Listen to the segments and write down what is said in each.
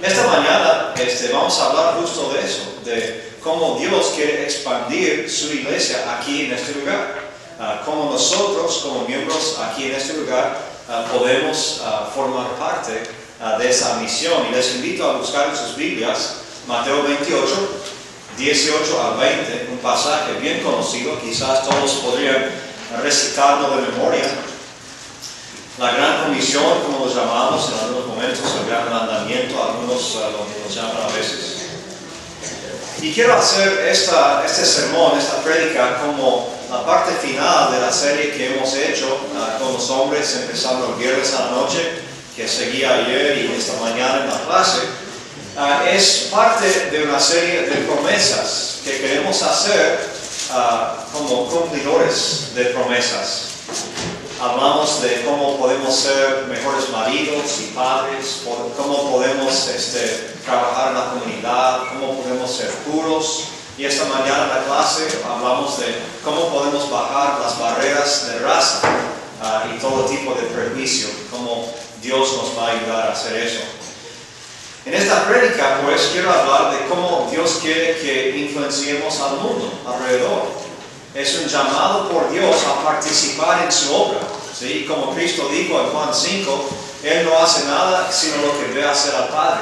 Esta mañana vamos a hablar justo de eso, de cómo Dios quiere expandir su iglesia aquí en este lugar. Cómo nosotros, como miembros aquí en este lugar, podemos formar parte de esa misión. Y les invito a buscar en sus Biblias Mateo 28, 18 al 20, un pasaje bien conocido, quizás todos podrían recitarlo de memoria. La gran comisión, como lo llamamos en algunos momentos, el gran mandamiento, algunos lo llaman a veces. Y quiero hacer este sermón, esta prédica, como la parte final de la serie que hemos hecho con los hombres, empezando el viernes a la noche, que seguía ayer y esta mañana en la clase. Es parte de una serie de promesas que queremos hacer como cumplidores de promesas. Hablamos de cómo podemos ser mejores maridos y padres, cómo podemos trabajar en la comunidad, cómo podemos ser puros. Y esta mañana en la clase hablamos de cómo podemos bajar las barreras de raza y todo tipo de prejuicio, cómo Dios nos va a ayudar a hacer eso. En esta prédica, pues, quiero hablar de cómo Dios quiere que influenciemos al mundo alrededor. Es un llamado por Dios a participar en su obra. ¿Sí? Como Cristo dijo en Juan 5, Él no hace nada sino lo que ve hacer al Padre.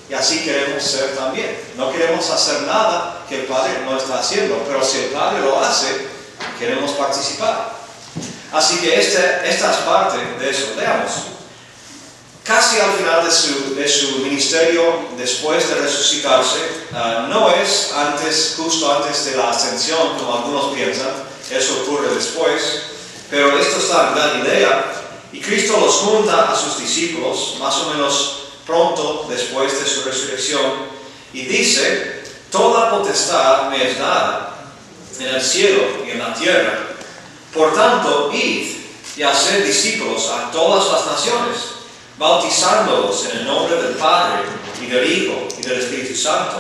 Y así queremos ser también. No queremos hacer nada que el Padre no está haciendo, pero si el Padre lo hace, queremos participar. Así que esta es parte de eso. Veamos. Casi al final de su ministerio, después de resucitarse, no es justo antes de la ascensión, como algunos piensan, eso ocurre después, pero esto está en Galilea, y Cristo los junta a sus discípulos, más o menos pronto después de su resurrección, y dice: toda potestad me es dada en el cielo y en la tierra, por tanto, id y haced discípulos a todas las naciones, bautizándolos en el nombre del Padre, y del Hijo, y del Espíritu Santo,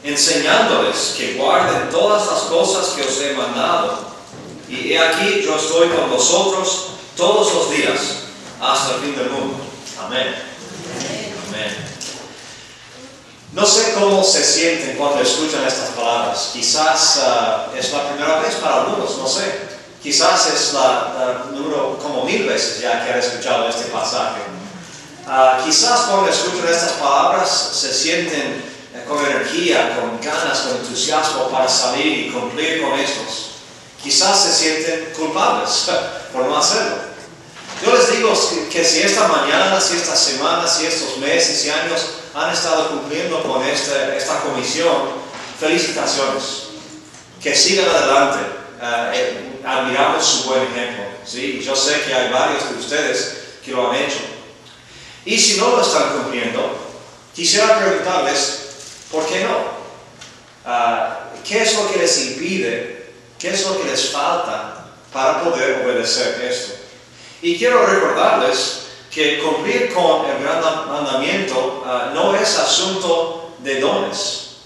enseñándoles que guarden todas las cosas que os he mandado. Y he aquí, yo estoy con vosotros todos los días, hasta el fin del mundo. Amén. Amén. No sé cómo se sienten cuando escuchan estas palabras. Quizás es la primera vez para algunos, no sé. Quizás es la número como 1000 veces ya que han escuchado este pasaje. Quizás cuando escuchan estas palabras se sienten con energía, con ganas, con entusiasmo para salir y cumplir con estos. Quizás se sienten culpables por no hacerlo. Yo les digo que si esta mañana, si estas semanas, si estos meses y años han estado cumpliendo con esta comisión, felicitaciones. Que sigan adelante. Admiramos su buen ejemplo. ¿Sí? Yo sé que hay varios de ustedes que lo han hecho. Y si no lo están cumpliendo, quisiera preguntarles, ¿por qué no? ¿Qué es lo que les impide? ¿Qué es lo que les falta para poder obedecer esto? Y quiero recordarles que cumplir con el gran mandamiento no es asunto de dones,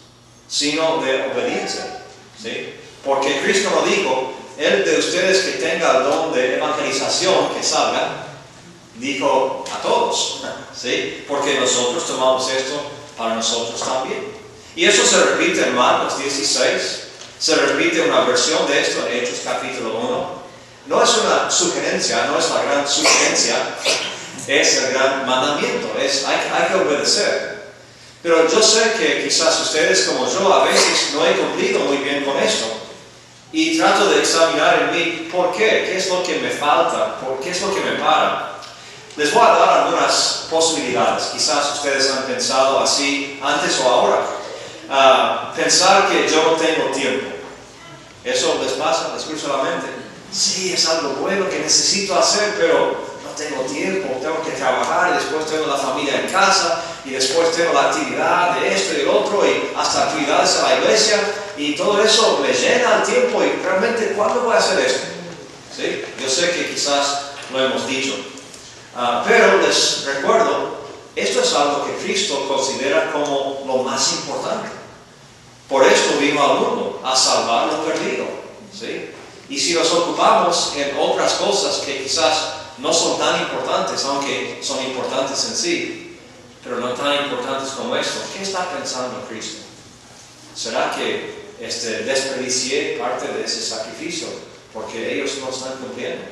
sino de obediencia. ¿Sí? Porque Cristo nos dijo: el de ustedes que tenga el don de evangelización, que salga. Dijo a todos, ¿sí? Porque nosotros tomamos esto para nosotros también. Y eso se repite en Marcos 16, se repite una versión de esto en Hechos capítulo 1. No es una sugerencia, no es la gran sugerencia, es el gran mandamiento, hay que obedecer. Pero yo sé que quizás ustedes como yo a veces no he cumplido muy bien con esto. Y trato de examinar en mí por qué, qué es lo que me falta, qué es lo que me para. Les voy a dar algunas posibilidades. Quizás ustedes han pensado así antes o ahora. Pensar que yo no tengo tiempo. ¿Eso les pasa? ¿Les cruza la mente? Sí, es algo bueno que necesito hacer, pero no tengo tiempo. Tengo que trabajar, y después tengo la familia en casa, y después tengo la actividad de esto y el otro, y hasta actividades en la iglesia, y todo eso me llena el tiempo. Y realmente, ¿cuándo voy a hacer esto? ¿Sí? Yo sé que quizás lo hemos dicho. Pero les recuerdo, esto es algo que Cristo considera como lo más importante. Por esto vino al mundo, a salvar lo perdido. ¿Sí? Y si nos ocupamos en otras cosas que quizás no son tan importantes, aunque son importantes en sí, pero no tan importantes como esto, ¿qué está pensando Cristo? ¿Será que desperdicié parte de ese sacrificio porque ellos no están cumpliendo?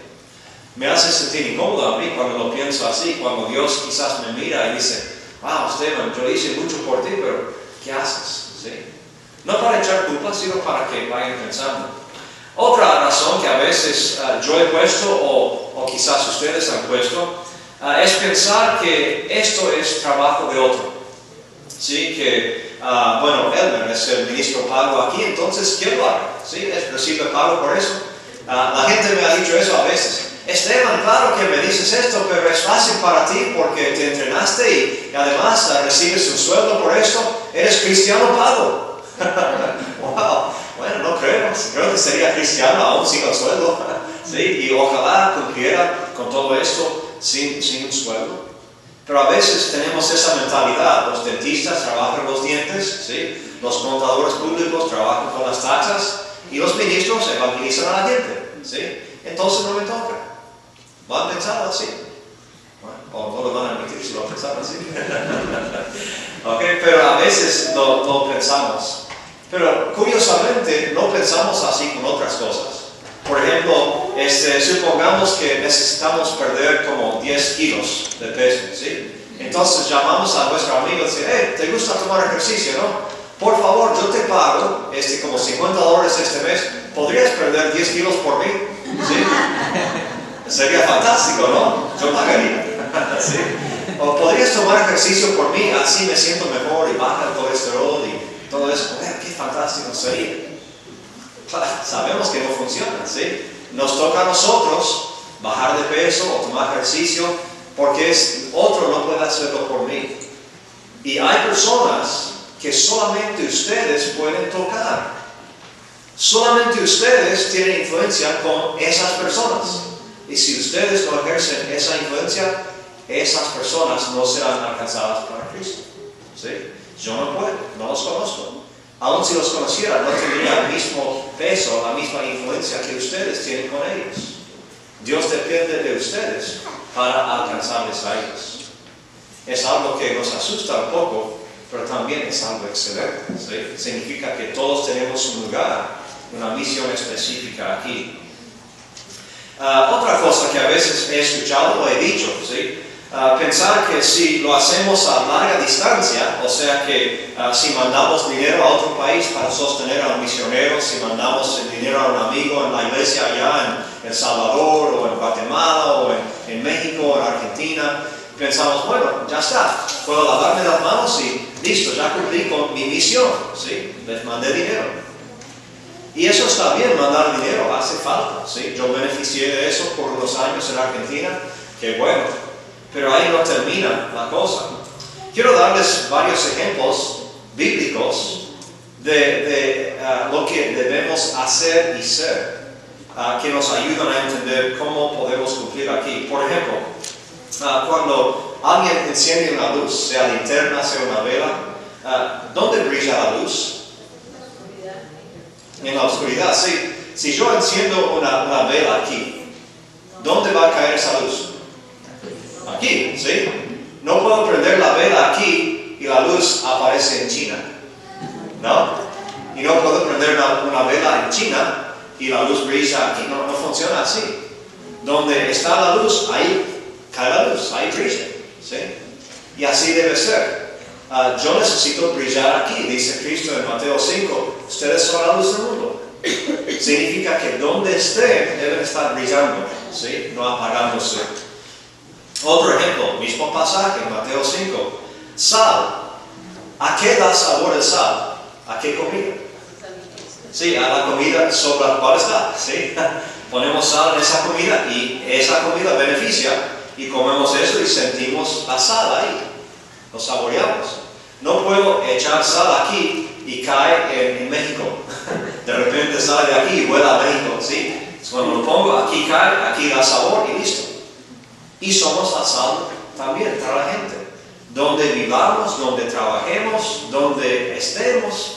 Me hace sentir incómodo a mí cuando lo pienso así, cuando Dios quizás me mira y dice, wow, Esteban, yo hice mucho por ti, pero ¿qué haces? ¿Sí? No para echar culpa, sino para que vayan pensando. Otra razón que a veces yo he puesto, o quizás ustedes han puesto, es pensar que esto es trabajo de otro. ¿Sí? Que, bueno, Elmer es el ministro pago aquí, entonces ¿quién lo haga? ¿Sí? ¿Recibe pago por eso? La gente me ha dicho eso a veces. Esteban, claro que me dices esto, pero es fácil para ti porque te entrenaste y además recibes un sueldo por esto. Eres cristiano pago. Wow, bueno, no creo que sería cristiano aún sin el sueldo. ¿Sí? Y ojalá cumpliera con todo esto sin un sueldo. Pero a veces tenemos esa mentalidad. Los dentistas trabajan los dientes, ¿sí? Los contadores públicos trabajan con las taxas y los ministros evangelizan a la gente, ¿sí? Entonces no me toca. ¿Van a pensar así? Bueno, o no lo van a admitir si lo pensaron así. Okay, pero a veces no pensamos. Pero curiosamente no pensamos así con otras cosas. Por ejemplo, supongamos que necesitamos perder como 10 kilos de peso, ¿sí? Entonces llamamos a nuestro amigo y decimos, ¿te gusta tomar ejercicio, no? Por favor, yo te pago como $50 este mes. ¿Podrías perder 10 kilos por mí? ¿Sí? Sería fantástico, ¿no? Yo pagaría. ¿Sí? O podrías tomar ejercicio por mí, así me siento mejor y baja el colesterol y todo eso. ¡Qué fantástico sería! Claro, sabemos que no funciona, ¿sí? Nos toca a nosotros bajar de peso o tomar ejercicio porque otro no puede hacerlo por mí. Y hay personas que solamente ustedes pueden tocar. Solamente ustedes tienen influencia con esas personas. Y si ustedes no ejercen esa influencia, esas personas no serán alcanzadas para Cristo. ¿Sí? Yo no puedo, no los conozco. Aun si los conociera, no tendría el mismo peso, la misma influencia que ustedes tienen con ellos. Dios depende de ustedes para alcanzarles a ellos. Es algo que nos asusta un poco, pero también es algo excelente. ¿Sí? Significa que todos tenemos un lugar, una misión específica aquí. Otra cosa que a veces he escuchado o he dicho, ¿sí? Pensar que si lo hacemos a larga distancia, o sea que si mandamos dinero a otro país para sostener a un misionero, si mandamos el dinero a un amigo en la iglesia allá en El Salvador o en Guatemala o en México o en Argentina, pensamos, bueno, ya está, puedo lavarme las manos y listo, ya cumplí con mi misión, ¿sí? Les mandé dinero. Y eso está bien, mandar dinero hace falta, ¿sí? Yo beneficié de eso por unos años en Argentina, qué bueno, pero ahí no termina la cosa. Quiero darles varios ejemplos bíblicos de lo que debemos hacer y ser, que nos ayudan a entender cómo podemos cumplir aquí. Por ejemplo, cuando alguien enciende una luz, sea linterna, sea una vela, ¿dónde brilla la luz? En la oscuridad, sí. Si yo enciendo una vela aquí, ¿dónde va a caer esa luz? Aquí, ¿sí? No puedo prender la vela aquí y la luz aparece en China, ¿no? Y no puedo prender una vela en China y la luz brilla aquí. No funciona así. Donde está la luz, ahí cae la luz, ahí brilla, ¿sí? Y así debe ser. Yo necesito brillar aquí, dice Cristo en Mateo 5, ustedes son la luz del mundo. Significa que donde estén deben estar brillando, ¿sí? No apagándose. Otro ejemplo, mismo pasaje en Mateo 5, sal. ¿A qué da sabor el sal? ¿A qué comida? Sí, a la comida sobre la cual está, ¿sí? Ponemos sal en esa comida y esa comida beneficia y comemos eso y sentimos la sal ahí. Lo saboreamos. No puedo echar sal aquí y cae en México. De repente sale de aquí y vuela a México, ¿sí? Cuando lo pongo, aquí cae, aquí da sabor y listo. Y somos la sal también para la gente. Donde vivamos, donde trabajemos, donde estemos,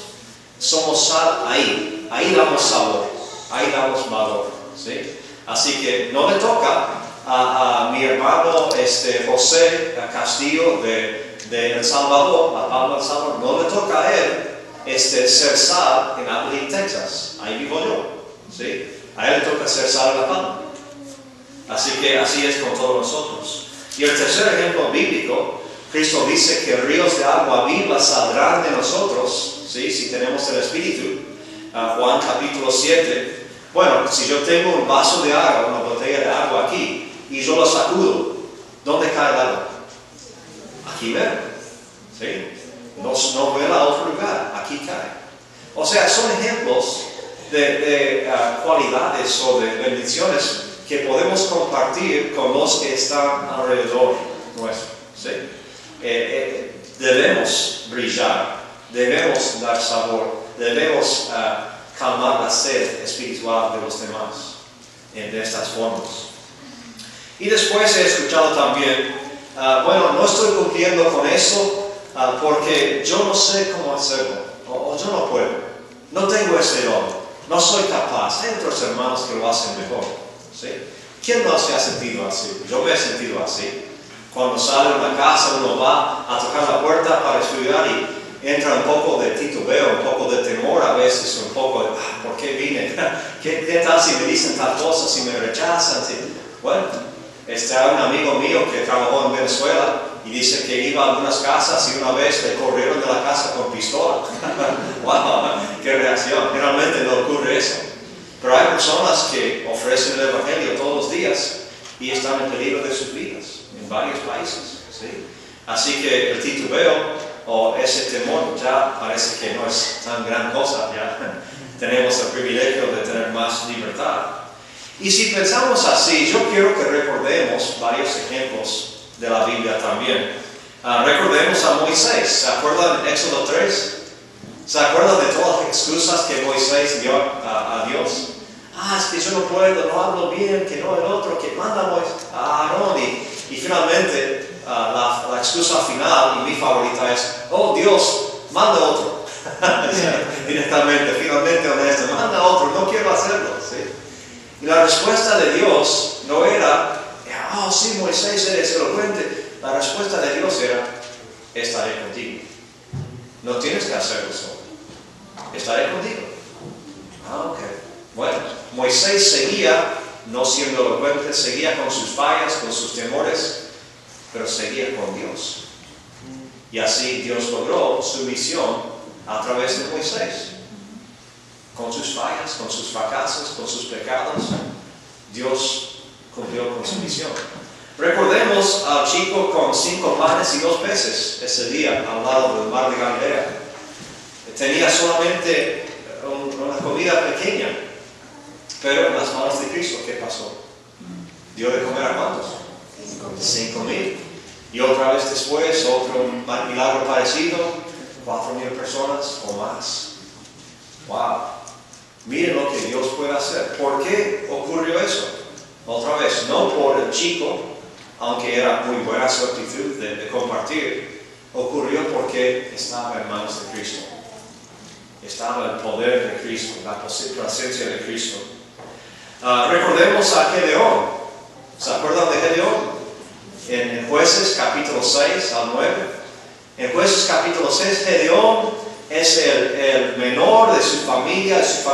somos sal ahí. Ahí damos sabor, ahí damos valor, ¿sí? Así que no le toca a mi hermano José Castillo de de El Salvador, a Pablo El Salvador, no le toca a él ser sal en Abilene, Texas. Ahí vivo yo, ¿sí? A él le toca ser sal en La Palma. Así que así es con todos nosotros. Y el tercer ejemplo bíblico, Cristo dice que ríos de agua viva saldrán de nosotros, ¿sí? Si tenemos el Espíritu. Juan capítulo 7. Bueno, si yo tengo un vaso de agua, una botella de agua aquí, y yo lo sacudo, ¿dónde cae el agua? Aquí ven, ¿sí? No vuela a otro lugar, aquí cae. O sea, son ejemplos de cualidades o de bendiciones que podemos compartir con los que están alrededor nuestro, ¿sí? Debemos brillar, debemos dar sabor, debemos calmar la sed espiritual de los demás de estas formas. Y después he escuchado también, bueno, no estoy cumpliendo con eso porque yo no sé cómo hacerlo, o yo no puedo, no tengo ese don, no soy capaz. Hay otros hermanos que lo hacen mejor, ¿sí? ¿Quién no se ha sentido así? Yo me he sentido así. Cuando sale de una casa, uno va a tocar la puerta para estudiar y entra un poco de titubeo, un poco de temor a veces, un poco de, ¿por qué vine? ¿Qué tal si me dicen tal cosa, si me rechazan? Bueno, está un amigo mío que trabajó en Venezuela y dice que iba a algunas casas y una vez le corrieron de la casa con pistola. ¡Wow! ¡Qué reacción! Generalmente no ocurre eso. Pero hay personas que ofrecen el Evangelio todos los días y están en peligro de sus vidas en varios países, ¿sí? Así que el titubeo o ese temor ya parece que no es tan gran cosa. Ya tenemos el privilegio de tener más libertad. Y si pensamos así, yo quiero que recordemos varios ejemplos de la Biblia también. Recordemos a Moisés. ¿Se acuerdan en Éxodo 3? ¿Se acuerdan de todas las excusas que Moisés dio a Dios? Es que yo no puedo, no hablo bien, que no el otro, que manda a Aarón. Y finalmente, la excusa final, y mi favorita es, oh Dios, manda otro. Directamente, finalmente honesto, manda otro, no quiero hacerlo, ¿sí? Y la respuesta de Dios no era, sí, Moisés, eres elocuente. La respuesta de Dios era, estaré contigo. No tienes que hacerlo solo. Estaré contigo. Ok. Bueno, Moisés seguía, no siendo elocuente, seguía con sus fallas, con sus temores, pero seguía con Dios. Y así Dios logró su misión a través de Moisés. Con sus fallas, con sus fracasos, con sus pecados, Dios cumplió con su misión. Recordemos al chico con 5 panes y 2 peces ese día al lado del mar de Galilea. Tenía solamente una comida pequeña, pero en las manos de Cristo, ¿qué pasó? ¿Dio de comer a cuántos? 5,000. Y otra vez después, otro milagro parecido, 4,000 personas o más. ¡Wow! Miren lo que Dios puede hacer. ¿Por qué ocurrió eso? Otra vez, no por el chico, aunque era muy buena su actitud de compartir, ocurrió porque estaba en manos de Cristo. Estaba el poder de Cristo, la presencia de Cristo. Recordemos a Gedeón. ¿Se acuerdan de Gedeón? En Jueces capítulo 6 al 9. En Jueces capítulo 6, Gedeón es el menor de su familia es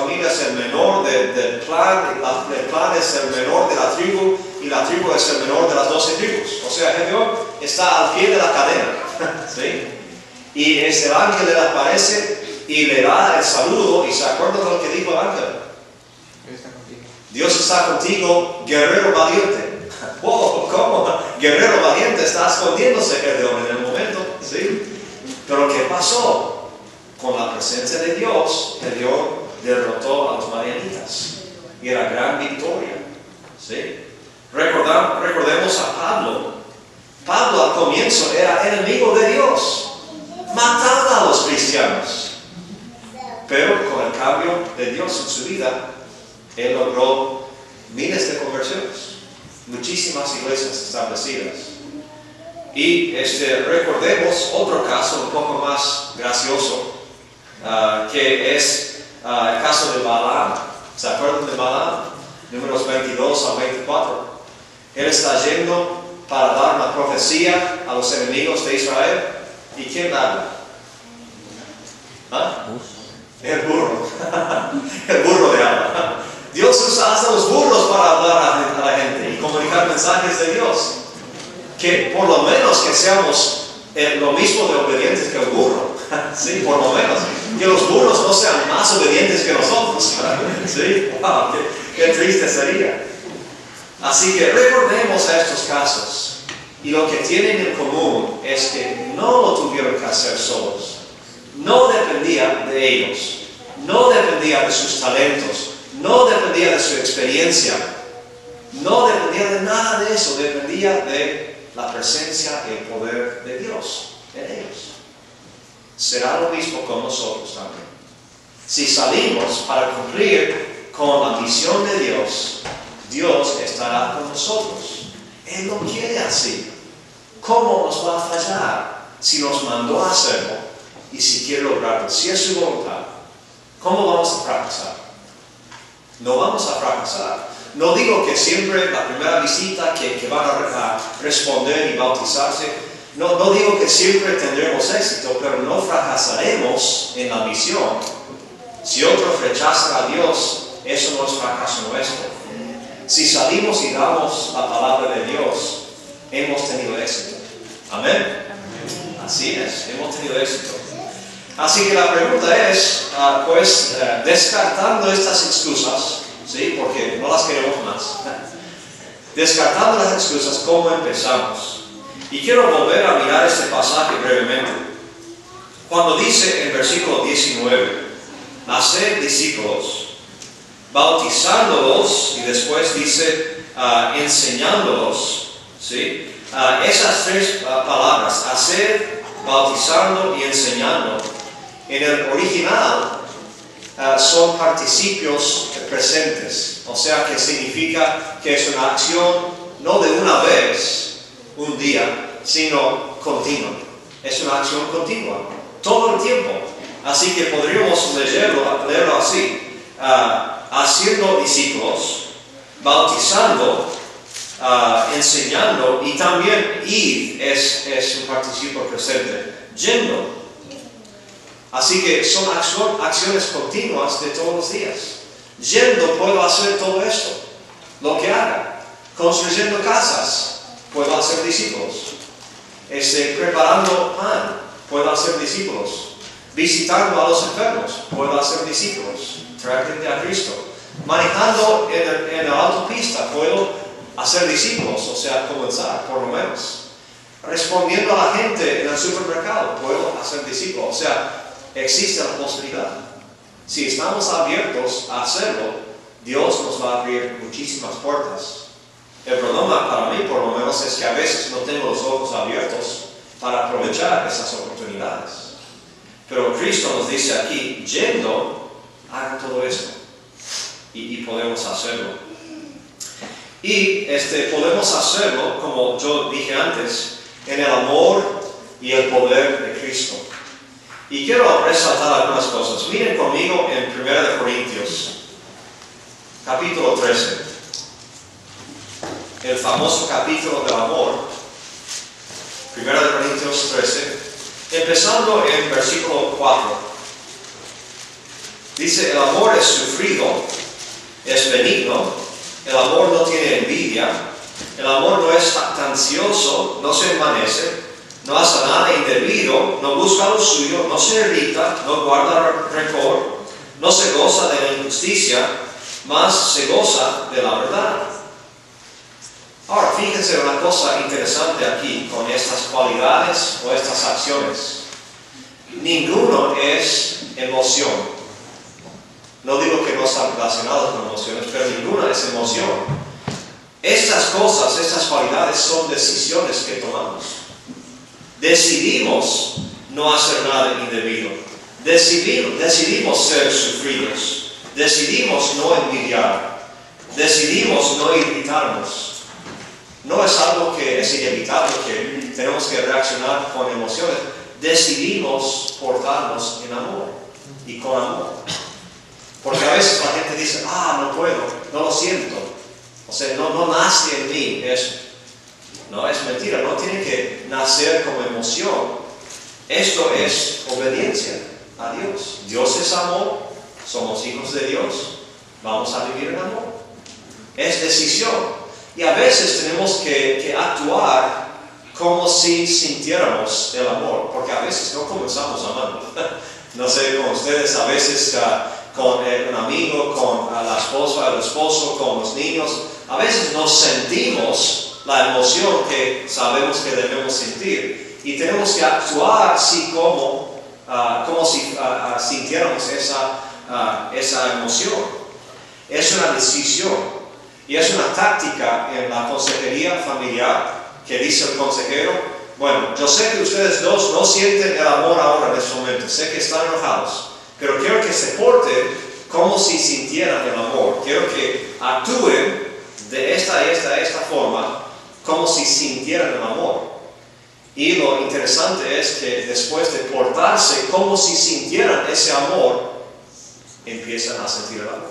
el menor del clan, el clan es el menor de la tribu y la tribu es el menor de las 12 tribus. O sea, Gedeón está al pie de la cadena, ¿sí? Y el ángel le aparece y le da el saludo y se acuerda de lo que dijo el ángel. Dios está contigo, guerrero valiente. Wow, ¿cómo? Guerrero valiente está escondiéndose Gedeón en el momento, ¿sí? Pero ¿qué pasó? Con la presencia de Dios, Gedeón derrotó a los madianitas y era gran victoria, ¿sí? Recordemos a Pablo. Pablo al comienzo era enemigo de Dios, mataba a los cristianos, pero con el cambio de Dios en su vida, él logró miles de conversiones, muchísimas iglesias establecidas. Y recordemos otro caso un poco más gracioso, que es el caso de Balaam. ¿Se acuerdan de Balaam? Números 22 al 24. Él está yendo para dar una profecía a los enemigos de Israel. ¿Y quién habla? ¿Ah? El burro. El burro de habla. Dios usa hasta los burros para hablar a la gente y comunicar mensajes de Dios. Que por lo menos que seamos lo mismo de obedientes que el burro. Sí, por lo menos. Que los burros no sean más obedientes que nosotros. Sí, wow, qué triste sería. Así que recordemos a estos casos. Y lo que tienen en común es que no lo tuvieron que hacer solos. No dependía de ellos. No dependía de sus talentos. No dependía de su experiencia. No dependía de nada de eso. Dependía de la presencia y el poder de Dios en ellos. Será lo mismo con nosotros también. Si salimos para cumplir con la misión de Dios, Dios estará con nosotros. Él lo quiere así. ¿Cómo nos va a fallar si nos mandó a hacerlo y si quiere lograrlo? Si es su voluntad, ¿cómo vamos a fracasar? No vamos a fracasar. No digo que siempre la primera visita que van a responder y bautizarse, no digo que siempre tendremos éxito, pero no fracasaremos en la misión. Si otros rechazan a Dios, eso no es fracaso nuestro. Si salimos y damos la palabra de Dios, hemos tenido éxito. Amén. Así es, hemos tenido éxito. Así que la pregunta es, descartando estas excusas, ¿sí? Porque no las queremos más. Descartando las excusas, ¿cómo empezamos? Y quiero volver a mirar este pasaje brevemente. Cuando dice en versículo 19, hacer discípulos, bautizándolos, y después dice enseñándolos, ¿sí? Esas tres palabras, hacer, bautizando y enseñando, en el original son participios presentes, o sea que significa que es una acción no de una vez, un día, sino continua. Es una acción continua, todo el tiempo. Así que podríamos leerlo así, haciendo discípulos, bautizando, enseñando, y también ir es un participio presente, yendo. Así que son acciones continuas de todos los días. Yendo puedo hacer todo esto, lo que haga. Construyendo casas, puedo hacer discípulos. Preparando pan, puedo hacer discípulos. Visitando a los enfermos, puedo hacer discípulos. Traer gente a Cristo. Manejando en la autopista, puedo hacer discípulos, o sea, comenzar por lo menos. Respondiendo a la gente en el supermercado, puedo hacer discípulos, o sea, existe la posibilidad. Si estamos abiertos a hacerlo, Dios nos va a abrir muchísimas puertas. El problema para mí, por lo menos, es que a veces no tengo los ojos abiertos para aprovechar esas oportunidades. Pero Cristo nos dice aquí, yendo, hagan todo esto. Y podemos hacerlo. Y podemos hacerlo, como yo dije antes, en el amor y el poder de Cristo. Y quiero resaltar algunas cosas. Miren conmigo en 1 Corintios, capítulo 13. El famoso capítulo del amor. 1 Corintios 13. Empezando en versículo 4. Dice, el amor es sufrido, es benigno, el amor no tiene envidia, el amor no es jactancioso, no se envanece, no hace nada indebido, no busca lo suyo, no se irrita, no guarda rencor, no se goza de la injusticia, mas se goza de la verdad. Ahora, fíjense una cosa interesante aquí con estas cualidades o estas acciones. Ninguno es emoción. No digo que no están relacionados con emociones, pero ninguna es emoción. Estas cosas, estas cualidades son decisiones que tomamos. Decidimos no hacer nada indebido. Decidimos ser sufridos. Decidimos no envidiar. Decidimos no irritarnos. No es algo que es inevitable, que tenemos que reaccionar con emociones. Decidimos portarnos en amor y con amor. Porque a veces la gente dice, no puedo, no lo siento. O sea, no nace en mí eso. No, es mentira, no tiene que nacer como emoción. Esto es obediencia a Dios. Dios es amor, somos hijos de Dios, vamos a vivir en amor. Es decisión. Y a veces tenemos que actuar como si sintiéramos el amor, porque a veces no comenzamos amando. No sé, con ustedes, a veces con un amigo, con la esposa, el esposo, con los niños, a veces no sentimos la emoción que sabemos que debemos sentir. Y tenemos que actuar así como si sintiéramos esa emoción. Es una decisión. Y es una táctica en la consejería familiar que dice el consejero: bueno, yo sé que ustedes dos no sienten el amor ahora en este momento, sé que están enojados, pero quiero que se porten como si sintieran el amor. Quiero que actúen de esta forma, como si sintieran el amor. Y lo interesante es que después de portarse como si sintieran ese amor, empiezan a sentir el amor.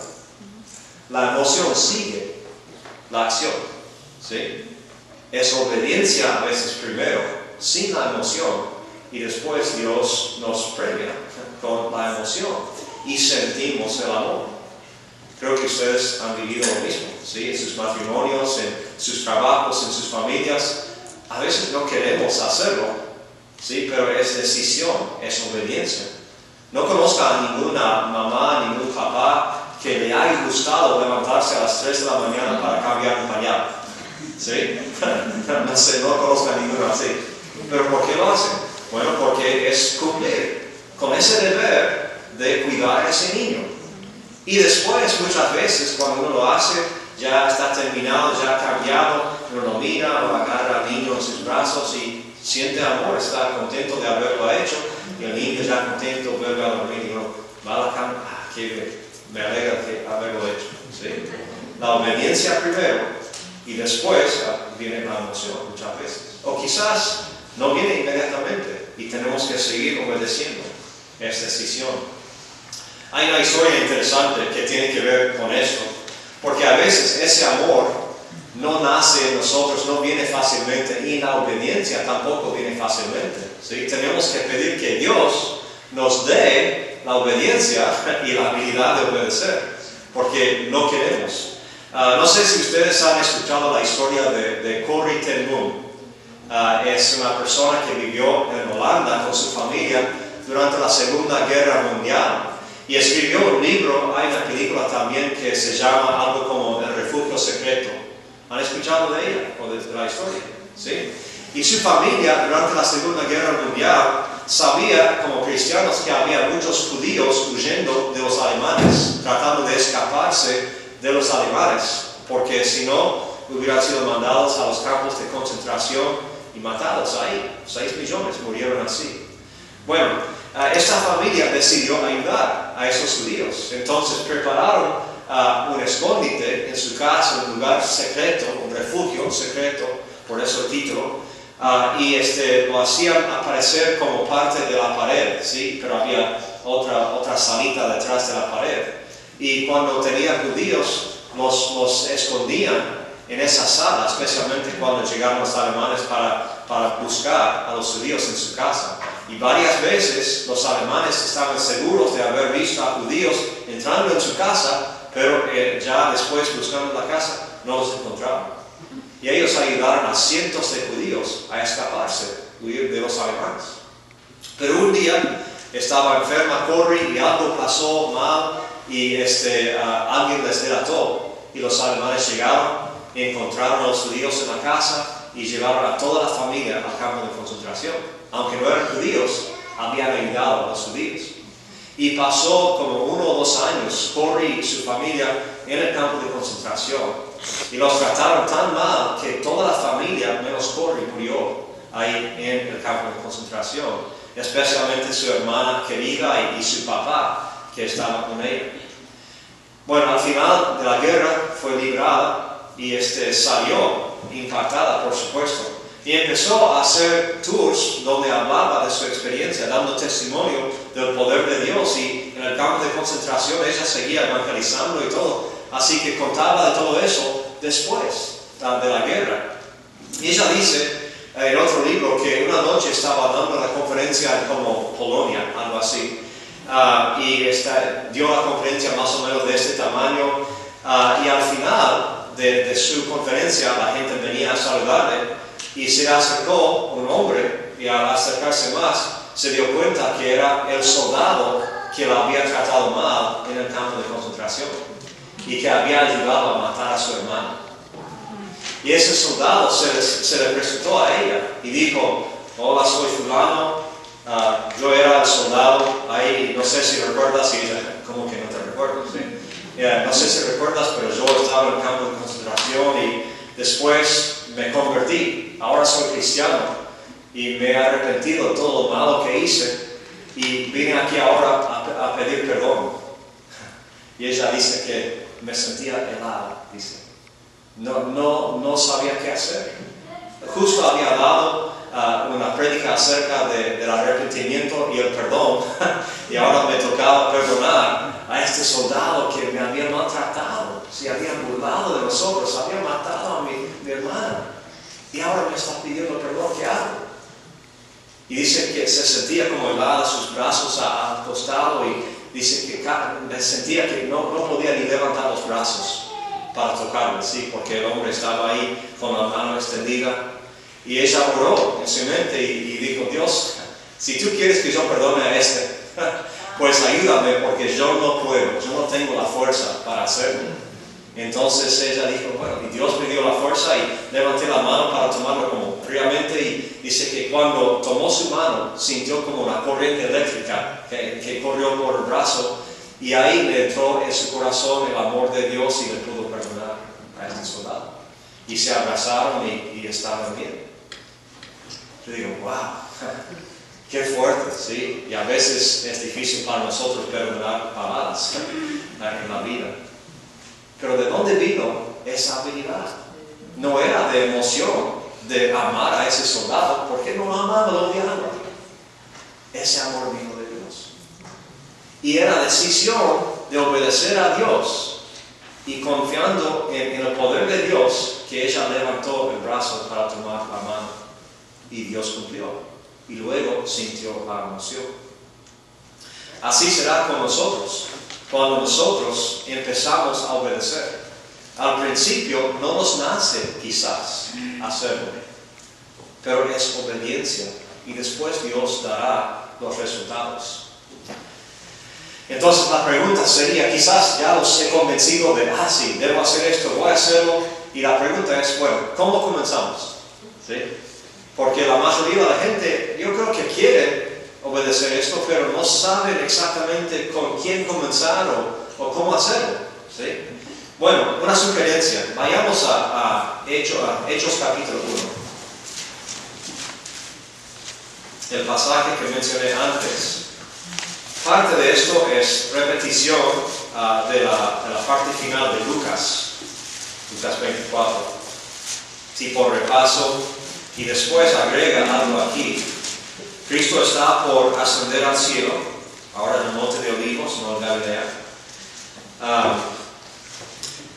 La emoción sigue la acción, ¿sí? Es obediencia a veces primero, sin la emoción, y después Dios nos premia con la emoción y sentimos el amor. Creo que ustedes han vivido lo mismo, ¿sí? En sus matrimonios, en sus trabajos, en sus familias. A veces no queremos hacerlo, ¿sí? Pero es decisión, es obediencia. No conozco a ninguna mamá, ningún papá que le haya gustado levantarse a las 3 de la mañana para cambiar un pañal, ¿sí? No sé, no conozco a ninguno así. ¿Pero por qué lo hacen? Bueno, porque es cumplir con ese deber de cuidar a ese niño. Y después, muchas veces, cuando uno lo hace, ya está terminado, ya ha cambiado, uno lo mira, lo agarra al niño en sus brazos y siente amor, está contento de haberlo hecho, y el niño ya contento vuelve a dormir y uno va a la cama: qué bien, me alegra de haberlo hecho, ¿sí? La obediencia primero y después viene la emoción muchas veces. O quizás no viene inmediatamente y tenemos que seguir obedeciendo. Es decisión. Hay una historia interesante que tiene que ver con esto, porque a veces ese amor no nace en nosotros, no viene fácilmente, y la obediencia tampoco viene fácilmente, ¿sí? Tenemos que pedir que Dios nos dé la obediencia y la habilidad de obedecer, porque no queremos. No sé si ustedes han escuchado la historia de Corrie ten Boom. Es una persona que vivió en Holanda con su familia durante la Segunda Guerra Mundial y escribió un libro. Hay una película también que se llama algo como El Refugio Secreto. ¿Han escuchado de ella o de la historia? ¿Sí? Y su familia durante la Segunda Guerra Mundial sabía, como cristianos, que había muchos judíos huyendo de los alemanes, tratando de escaparse de los alemanes, porque si no, hubieran sido mandados a los campos de concentración y matados ahí. 6 millones murieron así. Bueno, esta familia decidió ayudar a esos judíos. Entonces prepararon un escondite en su casa, un lugar secreto, un refugio secreto, por eso el título. Y lo hacían aparecer como parte de la pared, ¿sí? Pero había otra salita detrás de la pared. Y cuando tenían judíos, los escondían en esa sala, especialmente cuando llegaron los alemanes para buscar a los judíos en su casa. Y varias veces los alemanes estaban seguros de haber visto a judíos entrando en su casa, pero ya después, buscando la casa, no los encontraban. Y ellos ayudaron a cientos de judíos a escaparse, huir de los alemanes. Pero un día estaba enferma Corrie y algo pasó mal y alguien les delató. Y los alemanes llegaron y encontraron a los judíos en la casa y llevaron a toda la familia al campo de concentración. Aunque no eran judíos, habían ayudado a los judíos. Y pasó como 1 o 2 años Corrie y su familia en el campo de concentración. Y los trataron tan mal que toda la familia, menos Corrie, murió ahí en el campo de concentración. Especialmente su hermana querida y su papá, que estaba con ella. Bueno, al final de la guerra fue librada y salió impactada, por supuesto. Y empezó a hacer tours donde hablaba de su experiencia, dando testimonio del poder de Dios. Y en el campo de concentración ella seguía evangelizando y todo. Así que contaba de todo eso después de la guerra. Y ella dice en otro libro que una noche estaba dando la conferencia en como Polonia, algo así. Y dio la conferencia más o menos de este tamaño. Y al final de su conferencia la gente venía a saludarle y se acercó un hombre y al acercarse más se dio cuenta que era el soldado que la había tratado mal en el campo de concentración y que había ayudado a matar a su hermano. Y ese soldado se le presentó a ella y dijo: hola, soy fulano, yo era el soldado ahí, no sé si recuerdas. Y ella, ¿cómo que no te recuerdo? ¿Sí? No sé si recuerdas, pero yo estaba en el campo de concentración y después me convertí, ahora soy cristiano y me he arrepentido de todo lo malo que hice y vine aquí ahora a pedir perdón. Y ella dice que me sentía helada, dice. No sabía qué hacer. Justo había dado una prédica acerca del arrepentimiento y el perdón y ahora me tocaba perdonar a este soldado que me había maltratado, se había burlado de nosotros, había matado a mi hermana y ahora me está pidiendo perdón. ¿Qué hago? Y dice que se sentía como helada, sus brazos al costado, y dice que me sentía que no podía ni levantar los brazos para tocarle, ¿sí? Porque el hombre estaba ahí con la mano extendida. Y ella oró en su mente y dijo: Dios, si tú quieres que yo perdone a este, pues ayúdame, porque yo no puedo, yo no tengo la fuerza para hacerlo. Entonces ella dijo: bueno, y Dios me dio la fuerza y levanté la mano para tomarlo como fríamente, y dice que cuando tomó su mano sintió como una corriente eléctrica que corrió por el brazo, y ahí le entró en su corazón el amor de Dios y le pudo perdonar a este soldado. Y se abrazaron y estaban bien. Yo digo: wow, qué fuerte, ¿sí? Y a veces es difícil para nosotros perdonar pavadas en la vida. Pero ¿de dónde vino esa habilidad? No era de emoción de amar a ese soldado, porque no lo amaba, lo odiaba. Ese amor vino de Dios. Y era decisión de obedecer a Dios y confiando en el poder de Dios que ella levantó el brazo para tomar la mano. Y Dios cumplió. Y luego sintió la emoción. Así será con nosotros. Cuando nosotros empezamos a obedecer, al principio no nos nace quizás hacerlo, pero es obediencia y después Dios dará los resultados. Entonces la pregunta sería, quizás ya los he convencido de: sí, debo hacer esto, voy a hacerlo. Y la pregunta es, bueno, ¿cómo comenzamos? ¿Sí? Porque la mayoría de la gente, yo creo que quiere obedecer esto, pero no saben exactamente con quién comenzar o cómo hacerlo, ¿sí? Bueno, una sugerencia, vayamos a Hechos capítulo 1. El pasaje que mencioné antes. Parte de esto es repetición de la parte final de Lucas 24, tipo repaso, y después agrega algo aquí. Cristo está por ascender al cielo, ahora en el monte de Olivos, no en Galilea.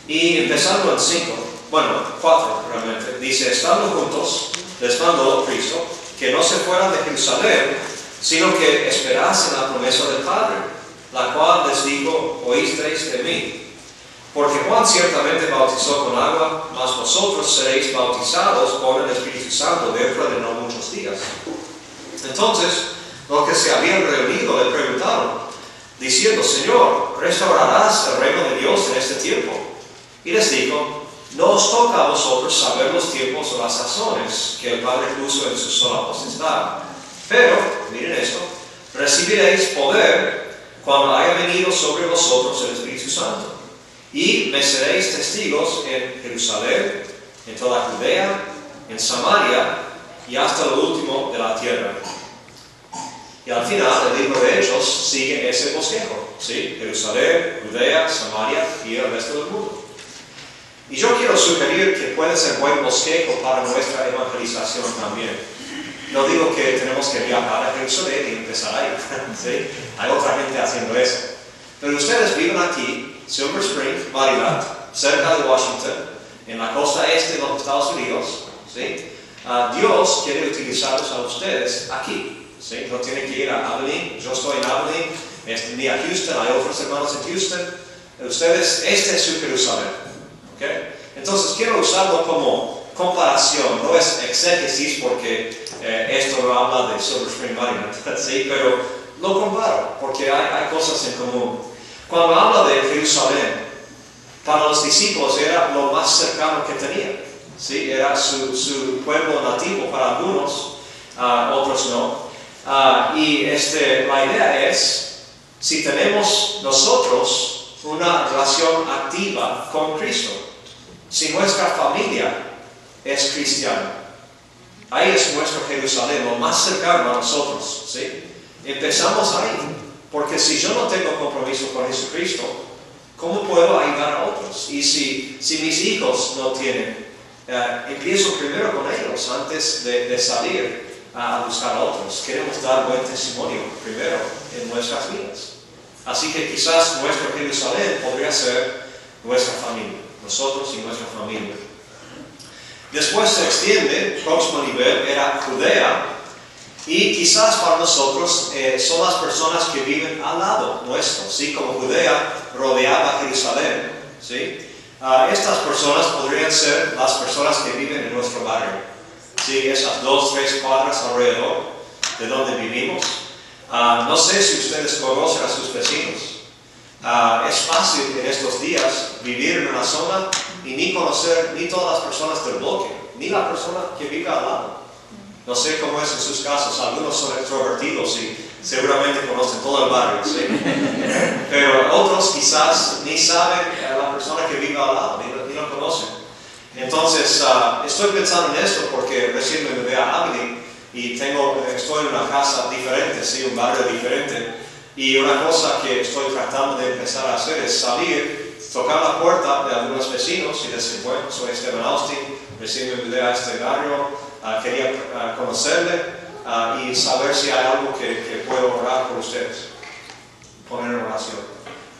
Y empezando en 4 realmente, dice: estando juntos, les mandó Cristo que no se fueran de Jerusalén, sino que esperasen la promesa del Padre, la cual les dijo: oísteis de mí. Porque Juan ciertamente bautizó con agua, mas vosotros seréis bautizados con el Espíritu Santo dentro de no muchos días. Entonces, los que se habían reunido le preguntaron, diciendo: Señor, ¿restaurarás el reino de Dios en este tiempo? Y les dijo: no os toca a vosotros saber los tiempos o las sazones que el Padre puso en su sola potestad. Pero, miren esto, recibiréis poder cuando haya venido sobre vosotros el Espíritu Santo. Y me seréis testigos en Jerusalén, en toda Judea, en Samaria y hasta lo último de la tierra. Y al final el libro de Hechos sigue ese bosquejo, ¿sí? Jerusalén, Judea, Samaria y el resto del mundo. Y yo quiero sugerir que puede ser buen bosquejo para nuestra evangelización también. No digo que tenemos que viajar a Jerusalén y empezar ahí, ¿sí? Hay otra gente haciendo eso. Pero ustedes viven aquí, Silver Spring, Maryland, cerca de Washington, en la costa este de los Estados Unidos, ¿sí? Dios quiere utilizarlos a ustedes aquí. ¿Sí? No tienen que ir a Abilene. Yo estoy en Abilene, ni a Houston, hay otros hermanos en Houston. Ustedes, este es su Jerusalén. ¿Okay? Entonces quiero usarlo como comparación, no es exégesis porque esto no habla de Silver Spring, Maryland, ¿sí? Pero lo comparo porque hay cosas en común. Cuando habla de Jerusalén, para los discípulos era lo más cercano que tenían, ¿sí? Era su pueblo nativo para algunos, otros no. Y la idea es, si tenemos nosotros una relación activa con Cristo, si nuestra familia es cristiana, ahí es nuestro Jerusalén, lo más cercano a nosotros, ¿sí? Empezamos ahí, porque si yo no tengo compromiso con Jesucristo, ¿cómo puedo ayudar a otros? Y si mis hijos no tienen, empiezo primero con ellos antes de salir a buscar a otros. Queremos dar buen testimonio primero en nuestras vidas. Así que quizás nuestro Jerusalén podría ser nuestra familia, nosotros y nuestra familia. Después se extiende, el próximo nivel era Judea, y quizás para nosotros son las personas que viven al lado nuestro, ¿sí? Como Judea rodeaba Jerusalén, ¿sí? Estas personas podrían ser las personas que viven en nuestro barrio, ¿sí? Esas 2-3 cuadras alrededor de donde vivimos. No sé si ustedes conocen a sus vecinos. Es fácil en estos días vivir en una zona y ni conocer ni todas las personas del bloque, ni la persona que vive al lado. No sé cómo es en sus casos, algunos son extrovertidos y seguramente conocen todo el barrio, ¿sí? Pero otros quizás ni saben a la persona que vive al lado, ni lo conocen. Entonces, estoy pensando en esto porque recién me mudé a Abilene y estoy en una casa diferente, ¿sí? Un barrio diferente. Y una cosa que estoy tratando de empezar a hacer es salir, tocar la puerta de algunos vecinos y decir, bueno, soy Esteban Austin, recién me mudé a este barrio. Quería conocerle y saber si hay algo que puedo orar por ustedes, poner en oración.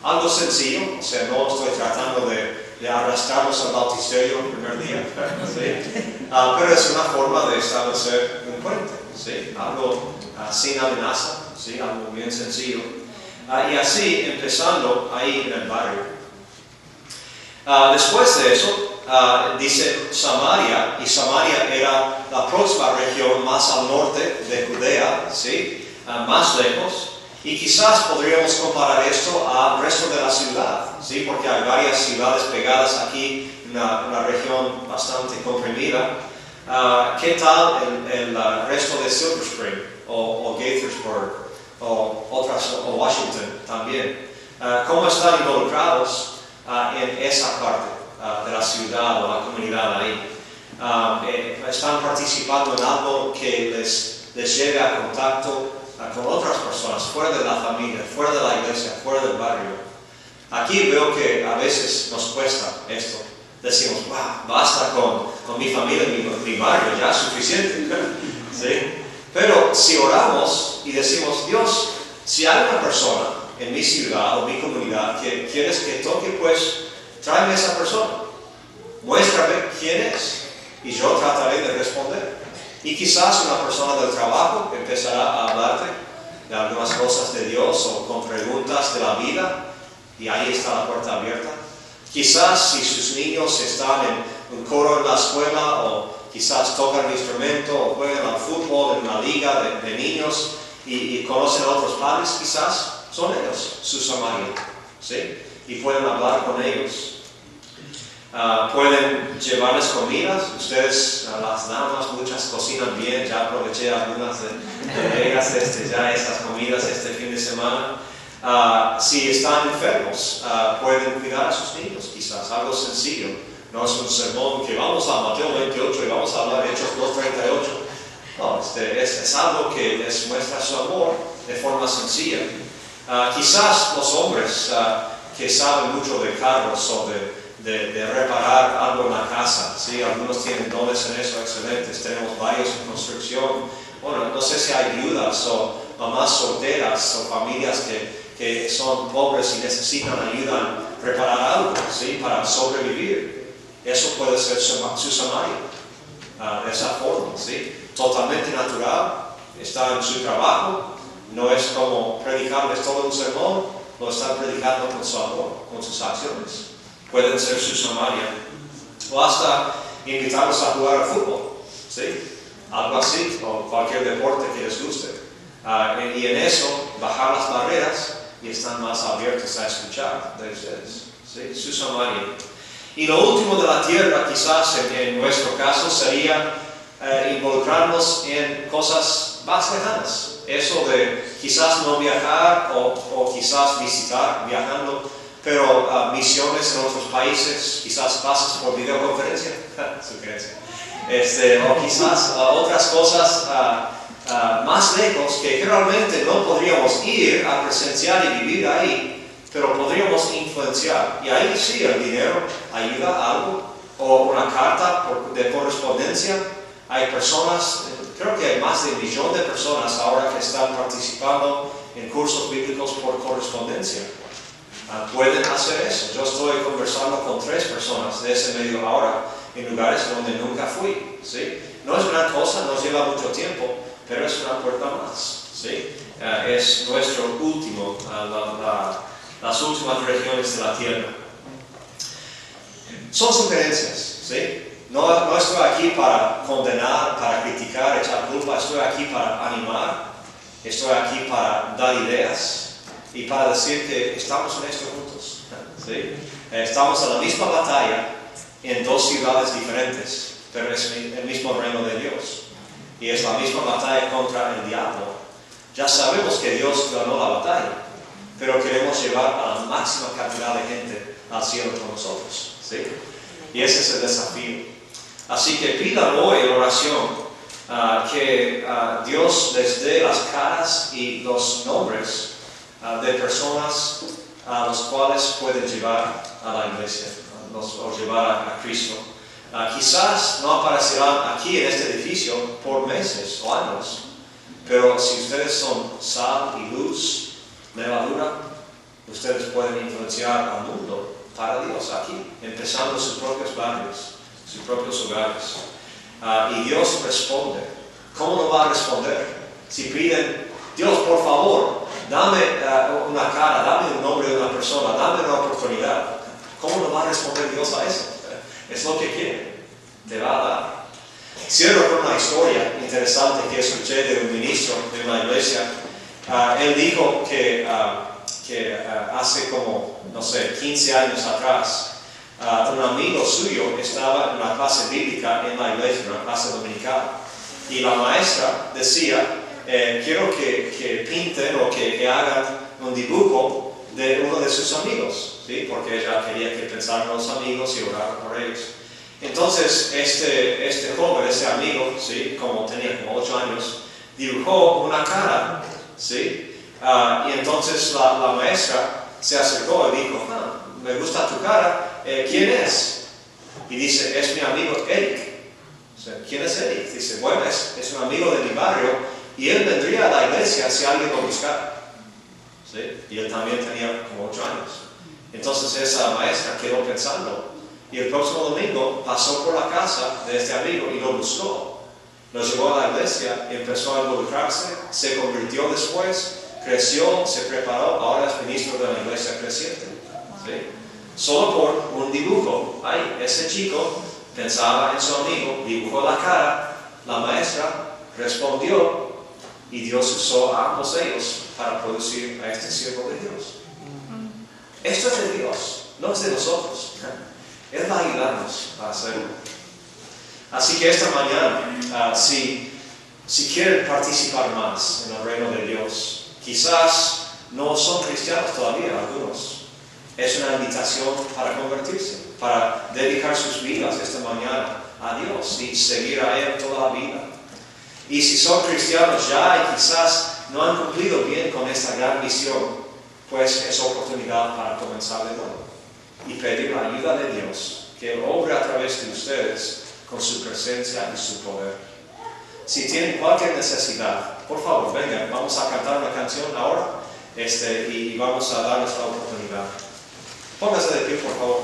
Algo sencillo, o sea, no estoy tratando de arrastrarlos al bautisterio el primer día, ¿sí? Pero es una forma de establecer un puente, ¿sí? Algo sin amenaza, ¿sí? Algo bien sencillo. Y así, empezando ahí en el barrio. Después de eso, dice Samaria, y Samaria era la próxima región más al norte de Judea, ¿sí? Más lejos, y quizás podríamos comparar esto al resto de la ciudad, ¿sí? Porque hay varias ciudades pegadas aquí, una región bastante comprimida. ¿Qué tal el resto de Silver Spring o Gaithersburg o Washington también? ¿Cómo están involucrados en esa parte de la ciudad o la comunidad ahí? Están participando en algo que les lleve a contacto con otras personas, fuera de la familia, fuera de la iglesia, fuera del barrio. Aquí veo que a veces nos cuesta esto. Decimos, wow, basta con mi familia, mi barrio, ya es suficiente. ¿Sí? Pero si oramos y decimos, Dios, si hay una persona en mi ciudad o mi comunidad que quieres que toque, pues tráeme a esa persona. Muéstrame quién es y yo trataré de responder. Y quizás una persona del trabajo empezará a hablarte de algunas cosas de Dios o con preguntas de la vida y ahí está la puerta abierta. Quizás si sus niños están en un coro en la escuela o quizás tocan un instrumento o juegan al fútbol en una liga de niños y conocen a otros padres, quizás son ellos su Samaria, ¿sí? Y pueden hablar con ellos. Pueden llevarles comidas. Ustedes, las damas, muchas cocinan bien. Ya aproveché algunas de ellas ya estas comidas este fin de semana. Si están enfermos, pueden cuidar a sus niños, quizás, algo sencillo. No es un sermón que vamos a Mateo 28 y vamos a hablar de Hechos 2:38. No, es algo que les muestra su amor de forma sencilla. Quizás los hombres que saben mucho de carros o de reparar algo en la casa, ¿sí? Algunos tienen dones en eso excelentes, tenemos varios en construcción. Bueno, no sé si hay viudas o mamás solteras o familias que son pobres y necesitan ayuda en reparar algo, ¿sí? Para sobrevivir. Eso puede ser su Samaria. de esa forma, ¿sí? Totalmente natural, está en su trabajo, no es como predicarles todo un sermón, lo están predicando con su amor, con sus acciones. Pueden ser su Samaria, o hasta invitarlos a jugar al fútbol, ¿sí? Algo así, o cualquier deporte que les guste. Y en eso, bajar las barreras y están más abiertos a escuchar de ustedes, ¿sí? Su Samaria. Y lo último de la tierra, quizás en nuestro caso, sería involucrarnos en cosas más lejanas. Eso de quizás no viajar o quizás visitar viajando, pero misiones en otros países, quizás pases por videoconferencia, sugerencia. O quizás otras cosas más lejos que realmente no podríamos ir a presenciar y vivir ahí, pero podríamos influenciar. Y ahí sí el dinero ayuda a algo, o una carta de correspondencia. Hay personas, creo que hay más de 1 millón de personas ahora que están participando en cursos bíblicos por correspondencia. Pueden hacer eso. Yo estoy conversando con 3 personas de ese medio ahora en lugares donde nunca fui, ¿sí? No es gran cosa, nos lleva mucho tiempo, pero es una puerta más, ¿sí? Es nuestro último, las últimas regiones de la tierra. Son sugerencias, ¿sí? No estoy aquí para condenar, para criticar, echar culpa, estoy aquí para animar, estoy aquí para dar ideas y para decir que estamos en esto juntos, ¿sí? Estamos en la misma batalla en 2 ciudades diferentes, pero es el mismo reino de Dios y es la misma batalla contra el diablo. Ya sabemos que Dios ganó la batalla, pero queremos llevar a la máxima cantidad de gente al cielo con nosotros, ¿sí? Y ese es el desafío. Así que pidan hoy en oración que Dios les dé las caras y los nombres de personas a los cuales pueden llevar a la iglesia, o llevar a Cristo. Quizás no aparecerán aquí en este edificio por meses o años, pero si ustedes son sal y luz, levadura, ustedes pueden influenciar al mundo para Dios aquí, empezando sus propios barrios, sus propios hogares. Y Dios responde. ¿Cómo no va a responder? Si piden, Dios, por favor, dame una cara, dame un nombre de una persona, dame una oportunidad. ¿Cómo no va a responder Dios a eso? Es lo que quiere, te va a dar. Cierro con una historia interesante que escuché de un ministro de una iglesia. Él dijo que hace como, no sé, 15 años atrás, un amigo suyo estaba en una clase bíblica en la iglesia, una clase dominical, y la maestra decía, quiero que pinten o que hagan un dibujo de uno de sus amigos, ¿sí? Porque ella quería que pensaran los amigos y oraran por ellos. Entonces este joven, este amigo, ¿sí? Como tenía como 8 años, dibujó una cara, ¿sí? Y entonces la maestra se acercó y dijo, me gusta tu cara, ¿quién es? Y dice, es mi amigo Eric. O sea, ¿quién es Eric? Dice, bueno, es un amigo de mi barrio y él vendría a la iglesia si alguien lo buscara, ¿sí? Y él también tenía como 8 años. Entonces esa maestra quedó pensando y el próximo domingo pasó por la casa de este amigo y lo buscó. Lo llevó a la iglesia y empezó a involucrarse, se convirtió después, creció, se preparó, ahora es ministro de la iglesia creciente, ¿sí? Solo por un dibujo. Ay, ese chico pensaba en su amigo, dibujó la cara, la maestra respondió y Dios usó a ambos ellos para producir a este siervo de Dios. Esto es de Dios, no es de nosotros. Él va a ayudarnos a hacerlo. Así que esta mañana, si quieren participar más en el reino de Dios, quizás no son cristianos todavía algunos. Es una invitación para convertirse, para dedicar sus vidas esta mañana a Dios y seguir a Él toda la vida. Y si son cristianos ya y quizás no han cumplido bien con esta gran misión, pues es oportunidad para comenzar de nuevo y pedir la ayuda de Dios, que Él obre a través de ustedes con su presencia y su poder. Si tienen cualquier necesidad, por favor, vengan, vamos a cantar una canción ahora y vamos a darles la oportunidad. Póngase de pie, por favor.